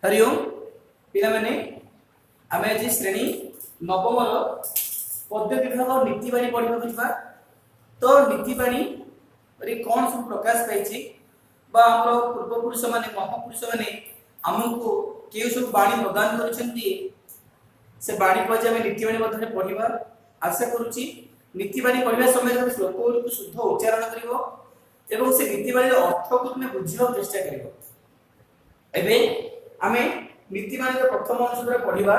हरिओम पिला माने आमे आज श्रेणी नवम पद्य विभाग नीतिबाणी पढ़ा बुझा। तो नीतिबाणी कौन सब प्रकाश पाई आमर पूर्वपुरुष माने महापुरुष माने आमको के सब बाणी प्रदान कर बाणी को आज नीतिबाणी पढ़ा। आशा करुच्ची नीतिबाणी पढ़ा समय श्लोक गुड़ शुद्ध उच्चारण कर से नीतिबाणी अर्थ को तुम्हें बुझा चेष्टा कर। आमे नीतिबाणी प्रथम अंश पढ़ा।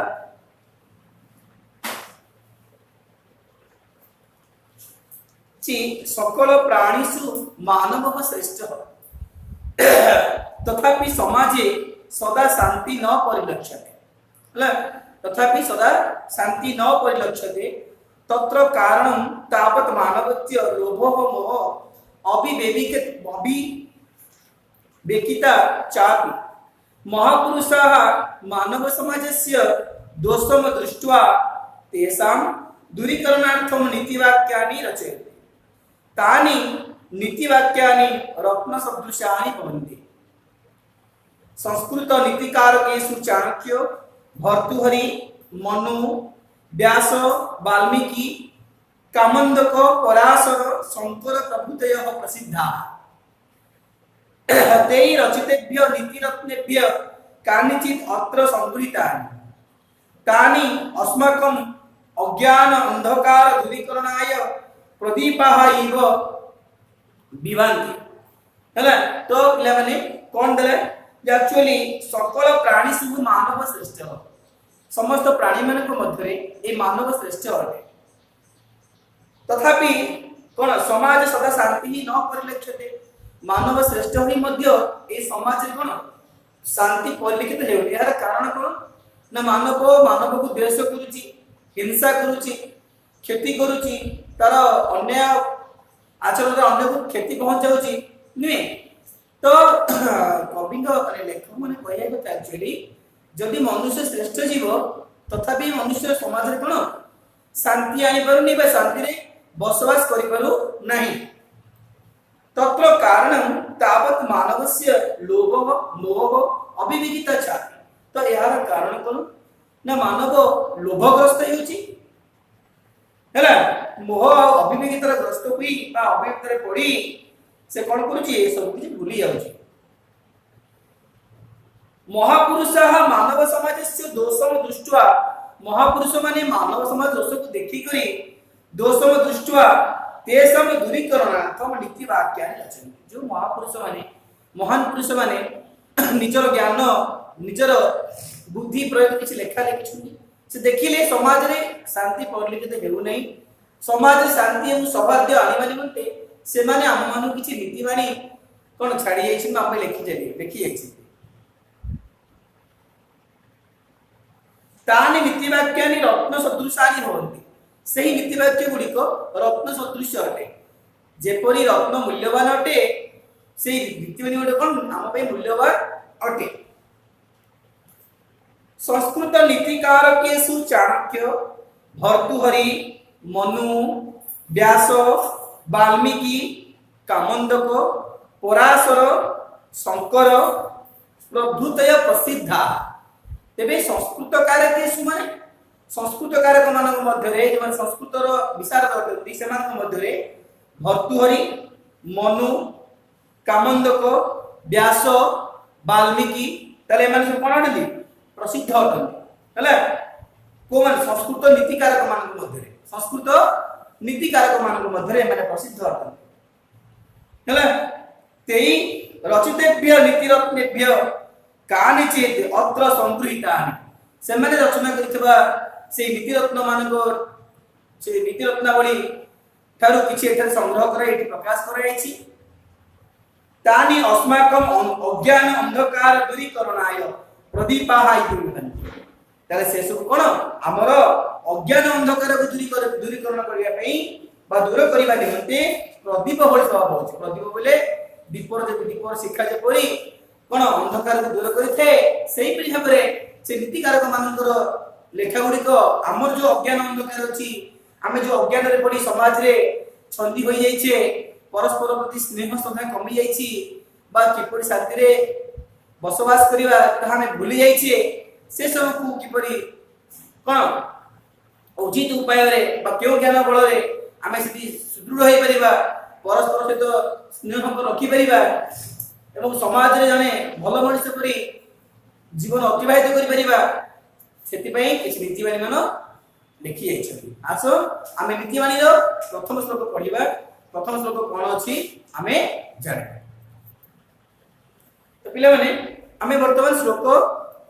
सकल प्राणीषु मानव श्रेष्ठ तथापि समाजे सदा शांति न परिलक्ष्यते। तथापि सदा शांति न परिलक्ष्यते तत्र कारणं तावत् मानवस्य लोभः मोह अविवेकिता चापि महापुरुषाः मानव समाजस्य दोषं दृष्ट्वा तेषां दूरीकरणार्थं नीतिवाक्यानि रचयन्ति। तानि नीतिवाक्यानि रत्नसदृशानि भवन्ति। संस्कृत नीतिकारकेषु चाणक्य, भर्तृहरि, मनु, व्यास, वाल्मीकि, कामंदक, पराशर, शंकर प्रभृतयः प्रसिद्धाः। तैः रचितेभ्यः नीतिरत्नेभ्यः कानिचित् अत्र संगृहीतानि। तानि अस्माकम् अज्ञान अंधकार दूरीकरणाय प्रदीपाः इव विभान्ति। हैला तो पिला माने कोन देले एक्चुअली सकल प्राणी सब मानव श्रेष्ठ। समस्त प्राणी मानक मध्य ए मानव श्रेष्ठ अटे। तथापि कोन समाज सदा शांति ही न परिलक्ष्यते। मानव श्रेष्ठ ही मध्य ए समाज रे कोन शांति परिलक्षित हेउनी। यार कारण कोन ना मानव मानव को द्वेष करूची, हिंसा करूची, क्षति करूची, तार अन्य आचरण अन्य को क्षति पहुंचाऊची नुए। तो कवि लेखक मैंने कहया कथा एक्चुअली जदि मनुष्य श्रेष्ठ जीव तथापि मनुष्य समाज रे कोन शांति आनी पारुनी बा शांति रे बसवास करि पारु नाही। तत्र कारणं तावत् मानवस्य लोभ मोह अविवेकिता च। तो यार कारण कोन ना मानव लोभग्रस्त हेउची हैला मोह अविवेकितार ग्रस्त हुई बा अविवेकतार पड़ी से कोन करूची ए सब किछि भूली जाउची। महापुरुषाः मानव समाजस्य दोषम दृष्ट्वा महापुरुष माने मानव समाज दोष को देखि करी दोषम दृष्ट्वा तेषां दूरीकरणार्थम नीति वाक्यानि रचन्ति। जो महापुरुष माने महान पुरुष माने निजर ज्ञान निजर बुद्धि प्रयोग किछि लेखा लिखिछन्ति। से देखिले समाज रे शांति परिलक्षित हेउ नै। समाज शांति एवं सौहार्द आनिबा निमंते से माने हम मानु किछि नीतिबाणी कोन छाडी जाइछि हम लिखि जाइछि। तानि नीतिवाक्यानि रत्न सदृशानि भवन्ति। सेही नीतिवाक्य गुडिको रत्न सदृश अटे। जेपरि रत्न मूल्यवान अटे सेही नीतिबाणी गुडे कोन हम पे मूल्यवान अटे। संस्कृत नीतिकारकेषु चाणक्य, भर्तृहरि, मनु, व्यास, वाल्मीकि, कामंदक, पराशर, शंकर प्रभृतय प्रसिद्धा। तेबे संस्कृत कारकेषु माने संस्कृत कारक मानक मध्यरे जे संस्कृतर विशारद अटନ୍ତି सेमानक मध्यरे भर्तृहरि, मनु, कामंदक, व्यास, वाल्मीकि तले माने कोन अटନ୍ତି प्रसिद्ध अटନ୍ତି। हला को माने संस्कृत नीतिकारक मानक मध्यरे संस्कृत नीतिकारक मानक मध्यरे माने प्रसिद्ध अटନ୍ତି। हला तेई रचितेभ्य नीतिरत्नेभ्य कानिचित् अत्र संगृहीतानि। से माने रचना करितबा से नीतिरत्न मानको से नीतिरत्नावली थारु किछि एठारे संग्रह करा एठी प्रकाश कराइछि। तानि अस्माकम अज्ञान अंधकार दूरीकरणाय प्रदीपाः इति लिखन्ति। ताले से सब कोन हमर अज्ञान अंधकार को दूरीकरण करिया पई बा दूर करिबा निमंते प्रदीप भଳି स्वभाव होछि। प्रदीप बोले दीपर शिक्षा जेपरि कोन अंधकार को दूर करिथे सेही परि हमरे से नीतिकारक मानकर लेखा गुडी को हमर जो अज्ञान अंधकार अछि हमें जो अज्ञान रे पड़ी समाज रे छंदी होई जाइछे परस्पर प्रति स्नेह श्रद्धा कमी जाइछि बा किपरि शांति रे बसवास करिवा ताहा हमें भूली जाइछे से सब को किपरि कोन उचित उपाय रे बा क्यों ज्ञान बल रे आमे सिद्धि सुदृढ़ होई परिबा परस्पर सहित स्नेह संपर्क रखी परिबा एवं समाज रे जने भल मनुष्य परि जीवन अतिबाहित करि परिबा सेति पई किछ नीति बाणी मन लिखि जाइछथि आसो आमे नीति बाणी रो प्रथम श्लोक पढिबा प्रथम श्लोक कोन अछि आमे जाने तो पिले माने आमे वर्तमान श्लोक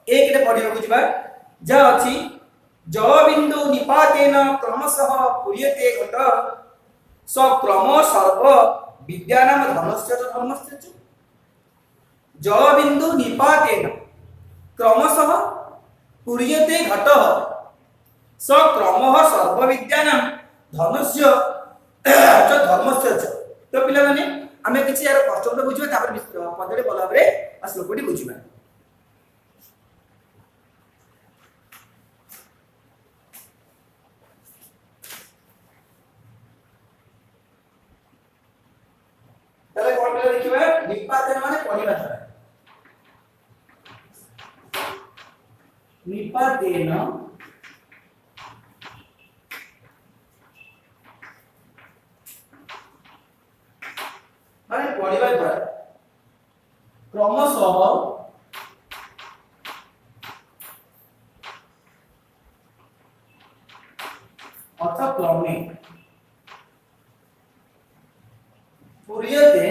1 रे पढिबा को जिबा जा अछि जल बिंदु निपातेन क्रमशः पूर्यते घट स क्रम सर्व विद्यानाम धर्मस्य च धर्मस्य च जल बिंदु निपातेन क्रमशः पूर्यते घट स क्रमः सर्व विद्यानाम धर्मस्य च धर्मस्य च तो पिला माने आमे किछि यार कष्ट को बुझिबा तापर पदरे बोलाबरे आ श्लोकटी बुझिबा तले कोन पिला लिखिबा निपातेन माने पढिबा द्वारा निपातेन माने पढिबा द्वारा क्रमशः अर्थ क्रमे पूर्यते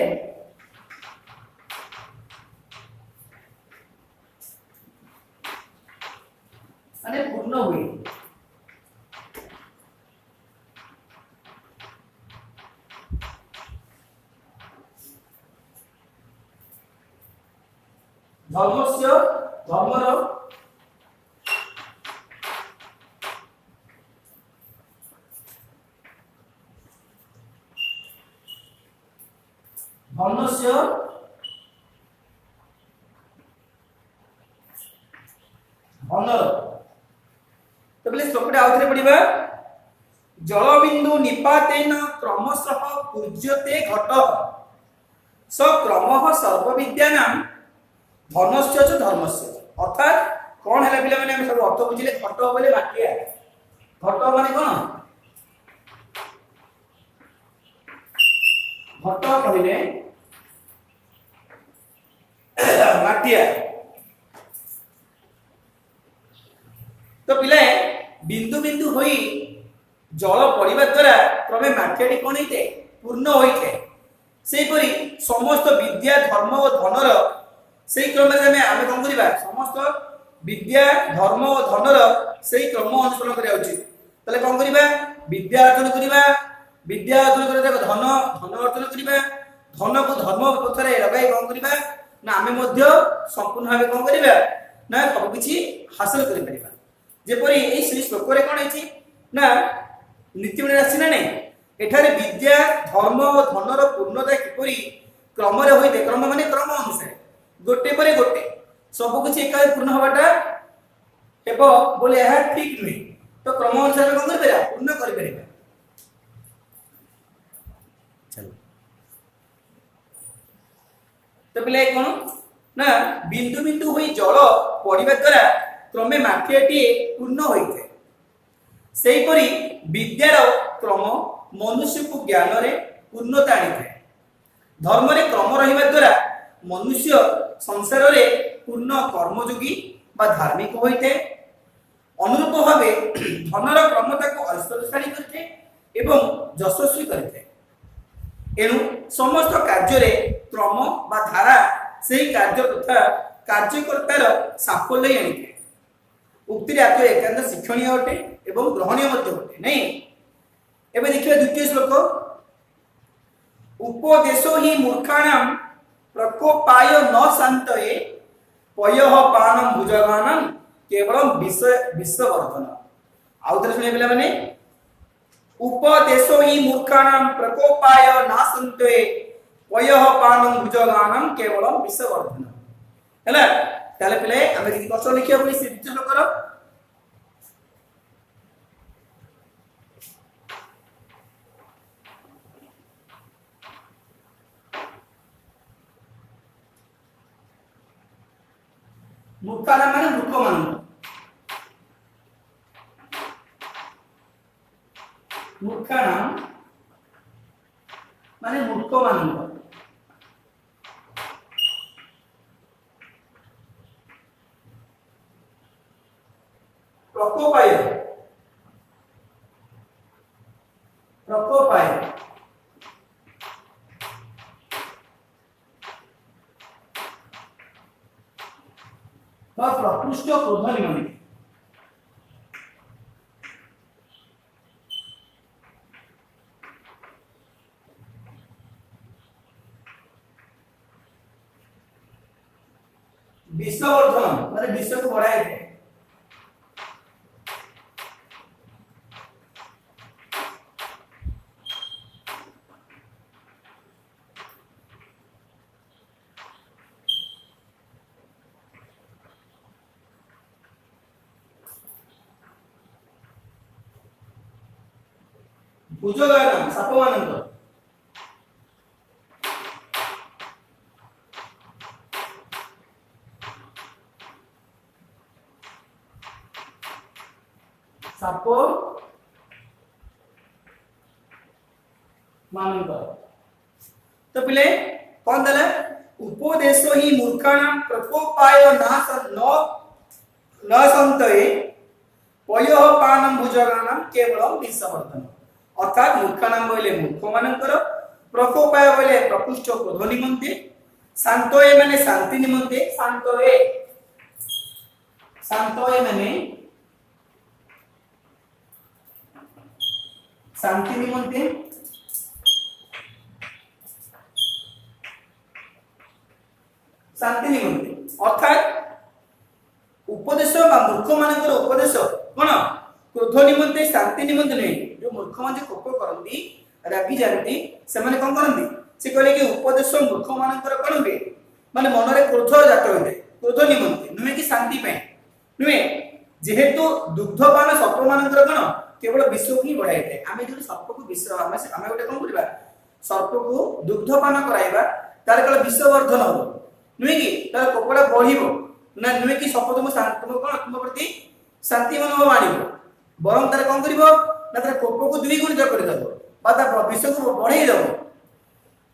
माने पूर्ण हुए धर्मस्य धर्मर धर्मस्य धनर तो बोले श्लोकटा आउथरे पढिबा जल बिंदु निपातेन क्रमशः पूज्यते घट स क्रमः सर्व विद्यानाम धनस्य च धर्मस्य अर्थात कोन हैला पिला माने हम सब अर्थ बुझिले घट बोले माटिया घट माने कोन घट कहिले माटिया तो पिले बिंदु बिंदु होई जल पड़िबा द्वारा क्रमे माटियाटी कोन होइते पूर्ण होइते सेपरि समस्त विद्या धर्म और धनर सेई क्रम में आमे कोन करिबा समस्त विद्या धर्म और धनर सेई क्रम अनुसरण करिया उचित तले कोन करिबा विद्या अर्जन करिबा विद्या अर्जन करे धन धन अर्जन करिबा धन को धर्म पथरे लगाई कोन करिबा ना आमे मध्य संपूर्ण भाबे कोन करिबा ना सब किछि हासिल करि परिबा जेपरि एई श्री श्लोक रे कोन अछि ना नीति बने राशि ना नै एठारे विद्या धर्म और धनर पूर्णता किपरि क्रम रे होइते क्रम माने क्रम अनुसार गोटे परे गोटे सब किछि एका पूर्ण होबाटा हेबो बोले ଏହା ठीक नै तो क्रम अनुसार कोन करि परिबा पूर्ण करि परिबा चलो तो पिले कोन ना बिंदु बिंदु होई जल पड़िबा द्वारा क्रमे माटियाटी पूर्ण होइते सेही परि विद्यार क्रम मनुष्य को ज्ञान रे पूर्णता आनिथे धर्म रे क्रम रहिबा द्वारा मनुष्य संसार रे पूर्ण कर्मयोगी बा धार्मिक होइते अनुरूप भावे धनर क्रमता को ऐश्वर्यशाली करते एवं यशस्वी करते एनु समस्त कार्य रे क्रम बा धारा सेही कार्य तथा कार्यकर्तार साफल्य आनिथे उक्ति आत्म एकांत शिक्षणीय अटे एवं ग्रहणीय मध्य अटे नै एबे देखिबा द्वितीय श्लोक उपदेशो हि मूर्खाणाम प्रकोपाय न शांतये पयः पानम भुजगानम केवलम विश्ववर्धन आउतर सुने पिला माने उपदेशो हि मूर्खाणाम प्रकोपाय न शांतये पयः पानम भुजगानम केवलम विश्ववर्धन हैला ताले पिले आमे कि कष्ट लिखिया बोली से द्वितीय श्लोकर मूर्खाणाम माने मूर्ख मान, मूर्खाणाम माने मूर्ख मान। प्रकोपाय, प्रकोपाय प्रकृष्ट क्रोध निमंते। विषवर्धन माने विष को बढ़ाए थे। भुजगान सापमानंद, साप मानंद। तो पिले कौन दले उपदेशो ही मूर्खाणाम प्रकोपाय नाश न संतये पयो पानम भुजगानाम केवलम विषवर्धन। अर्थात मूर्खाणाम बोले मूर्ख मानकर, प्रकोपाय बोले प्रकृष्ट क्रोध निमंते, शांतये माने शांति निमंते, शांतये शांतये माने शांति निमंते, शांति निमंते। अर्थात उपदेश बा मूर्ख मानकर उपदेश कोन क्रोध निमंते शांति निमंते नहीं। जो मूर्ख मान कोप करंती रागी जानती से माने कोन करंती से कहले कि उपदेश मूर्ख मानकर कोन बे माने मन रे क्रोध जात होते, क्रोध निमंते नुहे कि शांति पे नुहे। जेहेतु दुग्धपान सर्प मानकर कोन केवल विष को ही बढ़ाई थे। आमे जो सर्प को विष आमे गोटे कोन करबा सर्प को दुग्धपान कराइबा तार कल विषवर्धन हो नुहे कि तार कोपड़ा बढ़िबो ना नुहे कि सर्प तुम शांति तुम कोन तुम प्रति शांति मनोभाव आनिबो, बरम तार कोन करिवो ना तार कोप को दुई गुणित कर देबो बा तार विष को बढ़ाई देबो।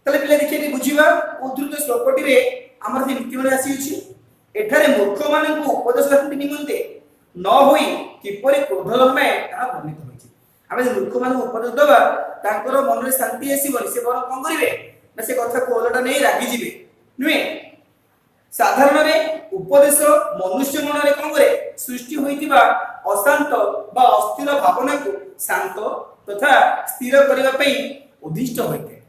तले पिले देखि बुझिबा उद्धृत श्लोकटी रे हमर जे नीति बले आसी अछि एठारे मूर्ख मानन को उपदेश करते निमंते न होई किपरि क्रोध धर्मे ता वर्णित होइछि। आमे मूर्ख मान उपदेश दबा तांकर मन रे शांति आसीबो से बर कोन करिवे ना से कथा को ओलटा नै रागी जिवे नुहे। साधारण रे उपदेश मनुष्य मन रे कोन करे सृष्टि होइतिबा अशांत बा अस्थिर भावना को शांत तथा स्थिर करबा पई उद्दिष्ट होइते।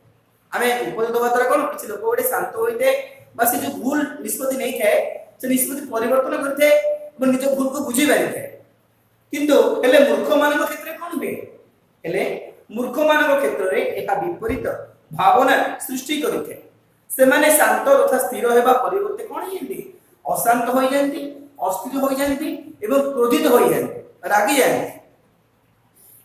आमे उपदेश दबा द्वारा कोन किछि लोक ओडे शांत होइते बा से जो भूल निष्पत्ति नै थाए से निष्पत्ति परिवर्तन करते और निज भूल को बुझी पारिते। किंतु हेले मूर्ख मानक क्षेत्र रे कोन बे हेले मूर्ख मानक क्षेत्र रे एका विपरीत भावना सृष्टि करिते। से माने शांत तथा स्थिर हेबा परिवर्ते कोन हेंदी अशांत होई जानती, अस्थिर होई जानती एवं क्रोधित होई जानती, रागी जानती।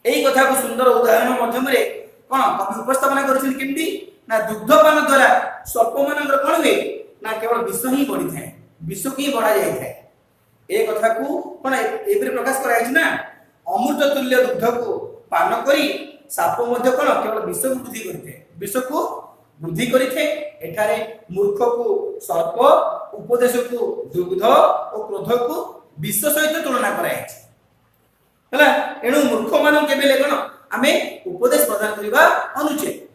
एई कथा को सुंदर उदाहरण माध्यम रे कोन कवि उपस्थापन करछन केमदी ना दुग्धपान द्वारा सर्प मानकर कोन वे ना केवल विष ही बढ़ी थाए, विष की बढ़ा जाय थाए। ए कथा को कोन एबरे प्रकाश कराय छै ना अमृत तुल्य दुग्ध को पान करी साप मध्य कोन केवल विष को वृद्धि करथे, विष को वृद्धि करिथे। एठारे मूर्ख को सर्प, उपदेश को दुग्ध और क्रोध को विष सहित तुलना कराय छै हला। एणु मूर्ख मान के बेले कोन आमे उपदेश प्रदान करिबा अनुचित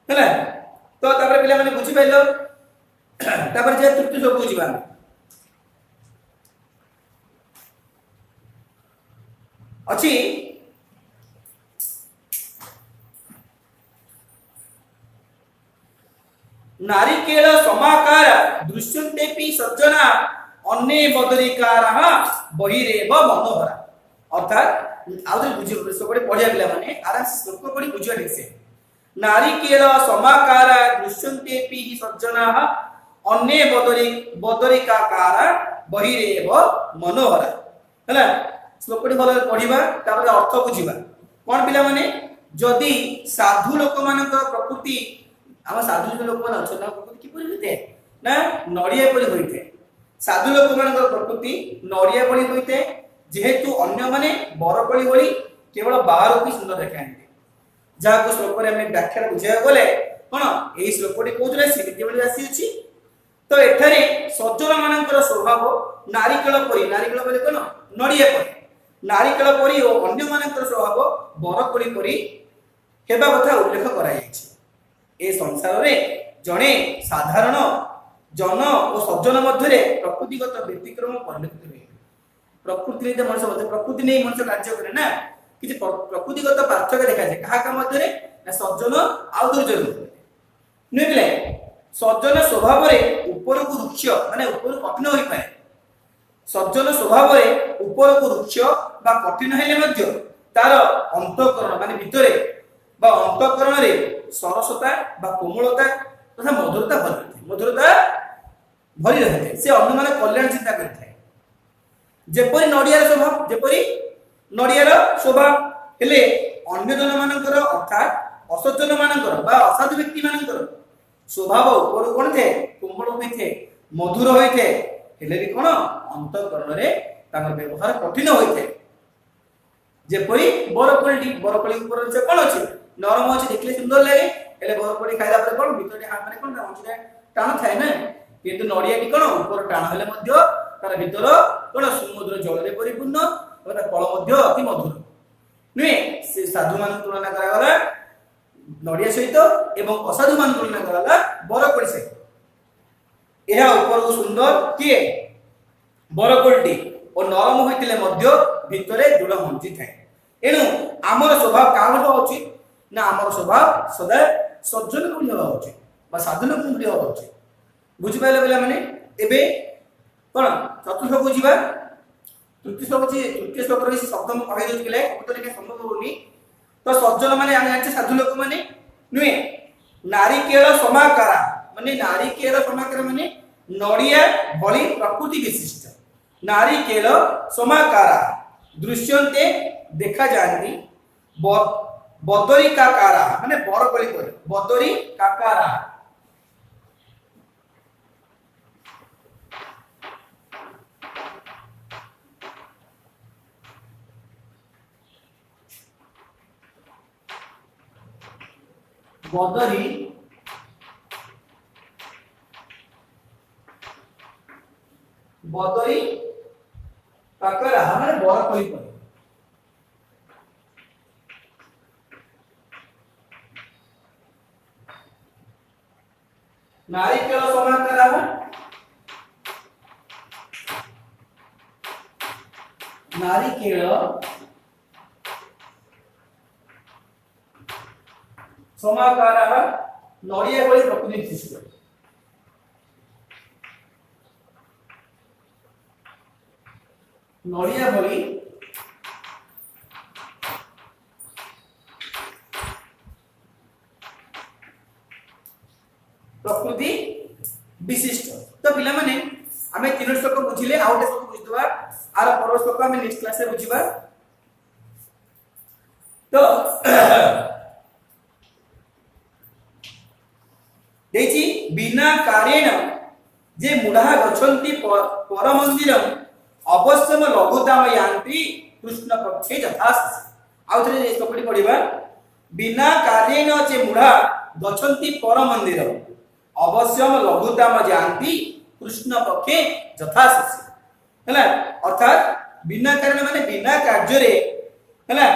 हला। तो तापर पिला माने बुझि पाइलो तापर जे तृतीय श्लोक बुझिबा अछि नारिकेल समाकार दृश्यन्तेपि सज्जना अन्ये बदरिकारः बहिरेव मनोहरा। अर्थात आउरे बुझि सबडे पढिया पिला माने आराम से श्लोक पढि बुझिया ठीक से नारिकेल समाकार दृश्यन्तेपि सज्जनाः अन्ये बदरिकाकार बहिरेव मनोहरा हला। श्लोक पढि भलो पढिबा तापर अर्थ बुझिबा कोन पिला माने जदि साधु लोक मानक प्रकृति आम साधु जो लोक मान अच्छा प्रकृति किपरि होते ना नड़िया परि होते साधु लोक मान प्रकृति नड़िया भली होते जेहेतु अन्य माने बरकोली भली केवल बाहर को सुंदर देखाते जहाँ को श्लोक में व्याख्या बुझा गले कौन यही श्लोकटी कौन सीमित भली आसी अछि तो एठारे सज्जन मानकर स्वभाव नारिकेल परी नारिकेल बोले कौन नड़िया परी नारिकेल परी और अन्य मानकर स्वभाव बरकोली परी हेबा कथा उल्लेख करा जायछि ए संसार रे जणे साधारण जन और सज्जन मध्य प्रकृतिगत व्यतिक्रम परिलक्षित हुए प्रकृति नहीं मनुष्य मध्य प्रकृति नहीं मनुष्य कार्य करे ना कि प्रकृतिगत पार्थक्य देखा जाए कहा मध्य सज्जन आउ दुर्जन नुहे पिले सज्जन स्वभाव रे ऊपर को रुक्ष माने ऊपर कठिन होई पाए सज्जन स्वभाव रे ऊपर को रुक्ष बा कठिन हेले मध्य तार अंतःकरण माने भितरे बा अंतःकरण रे सरसता बा कोमलता तथा मधुरता भरी रहे से अन्य माने कल्याण चिंता करथाय जेपरि नडियार स्वभाव जेपरि नडियार स्वभाव हेले अन्य जन मानकर अर्थात असज्जन मानकर बा असाधु व्यक्ति मानकर स्वभाव ऊपर कोन थे कोमल होइथे मधुर होइथे हेले भी कोन अंतःकरण रे ताकर व्यवहार कठिन होइथे जेपरि बरकोली ऊपर से कोन अछि नरम अछि देखले सुंदर लागे हेले बरकोली खाइला पर कोन भितरे हाथ माने कोन अंचरे टाण थाए ना किंतु नडियाटी कोन ऊपर टाण हेले मध्य तार भीतर कोन समुद्र जल रे परिपूर्ण और फल मध्य अति मधुर नुहे से साधु मान तुलना करा गला नडिया सहित एवं असाधु मान तुलना करा गला बरकोली सहित एहा ऊपर को सुंदर किए बरकोलटी और नरम होइतिले मध्य भीतरे दृढ़ मंजी थाए एनु हमर स्वभाव का हो उचित ना हमर स्वभाव सदा सज्जन को हो उचित बा साधु लोक को हो उचित बुझि पाइले बेला माने एबे कोन चतुर्थ को जीवा तृतीय श्लोक रे शब्द म कहि दउछ केले उत्तर के संभव होनी तो सज्जन माने हम जाने साधु लोक माने नुहे नारिकेल समाकारा माने नारिकेल समाकारा माने नडिया भली प्रकृति विशिष्ट नारिकेल समाकारा दृश्यन्ते देखा जानी बदरी काकारा माने बरकोली पर बदरी काकारा बदरी बदरी काकरा माने बरकोली पर नारिकेल समाकारा नारिकेल समाकारा नडिया भली प्रकृति विशिष्ट नडिया भली प्रकृति विशिष्ट तो पिला माने आमे तीन श्लोक बुझिले आउटे श्लोक बुझिदवा आर पर श्लोक आमे नेक्स्ट क्लास रे बुझिबा तो देची बिना कार्येण जे मुढ़ा गच्छन्ति पर मंदिर अवश्यम लघुताम यान्ति कृष्ण पक्षे यथास आउ थरे श्लोकटी पढिबा बिना कार्येण जे मुढ़ा गच्छन्ति पर मंदिर अवश्यम लघुताम यान्ति कृष्ण पक्षे यथास हैला अर्थात बिना कारण माने बिना कार्य रे हैला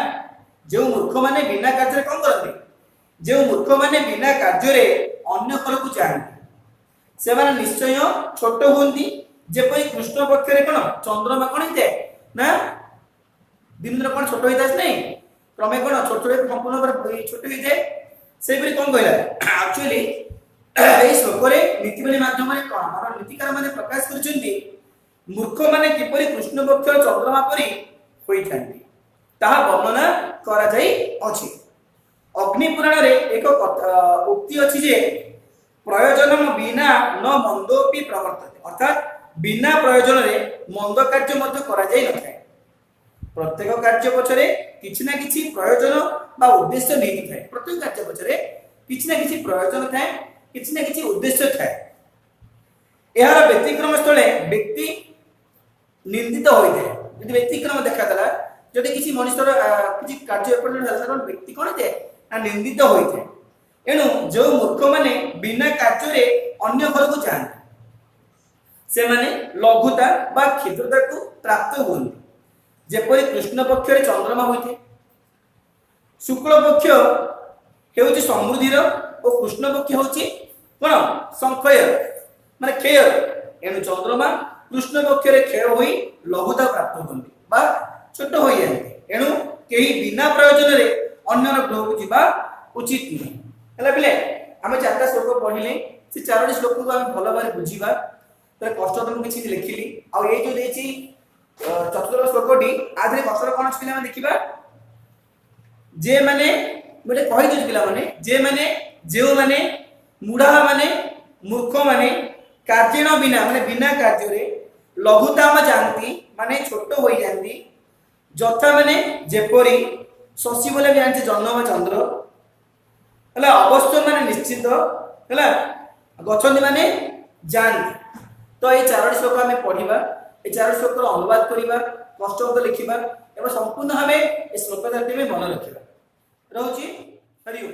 जो मूर्ख माने बिना कार्य रे कोन करते जो मूर्ख माने बिना कार्य रे अन्य घर को जाते से माने निश्चय छोट होंदी जेपरि कृष्ण पक्ष रे कोन चंद्रमा कोन हिते ना दिन दिन कोन छोट होइतास नै क्रमे कोन छोट छोट संपूर्ण पर छोट होई जाय से परि कोन कहला एक्चुअली ए श्लोक रे नीतिबली माध्यम रे कोन हमर नीतिकार माने प्रकाश करछन्ती मूर्ख माने किपरि कृष्ण पक्ष चंद्रमा परि होइथांती ताहा वर्णना करा जाई अछि अग्नि पुराण रे एक उक्ति अछि जे प्रयोजन बिना न मंदोपि प्रवर्तते अर्थात बिना प्रयोजन रे मंद कार्य मध्य करा जाय नथाय प्रत्येक कार्य पछरे किछि ना किछि प्रयोजन बा उद्देश्य नै थाय प्रत्येक कार्य पछरे किछि ना किछि प्रयोजन थाय किछि ना किछि उद्देश्य थाय यार व्यतिक्रम स्थले व्यक्ति निंदित होता है। यदि व्यतिक्रम देखादेला जदि किसी मनुष्यर किसी कार्य एपट व्यक्ति कौन थे ना निंदित होता है। एणु जो मूर्ख माने बिना कार्य अन्य घर को जाते से माने लघुता बा क्षुद्रता को प्राप्त हुए। जेपरि कृष्ण पक्ष चंद्रमा होते शुक्ल पक्ष हेउची समृद्धिर और कृष्ण पक्ष होची कोन संक्षय माने क्षय। एणु चंद्रमा कृष्ण पक्ष क्षय होई लघुता प्राप्त होती बा छोट हो जाते। एणु केही बिना प्रयोजन रे अन्यर ग्रह को जीवा उचित नहीं हला पिले। आमे चारटा श्लोक पढ़िले से चारोटी श्लोक को आमे भलो भाबरे बुझीबा। तो कष्ट तुम किसी लिखिली आ ये जो देछि चतुर्थ श्लोकटी आधे कष्ट कोन अछि पिला देखिबा। जे माने मोटे कहि दउछि पिला माने जे माने जेउ माने मुढा माने मूर्ख माने कार्यण बिना माने बिना कार्य रे लघुता म जानती माने छोट होई जानती। जथा माने जेपरि शशि बोले जानते जन्म व चंद्र हला अवस्था माने निश्चित हला गछंती माने जानती। तो ये चारोटी श्लोक आम पढ़ा ये चार श्लोक अनुवाद करवा कष्ट लिखा एवं संपूर्ण भाव श्लोक मन रखा रोचे हरि ओम।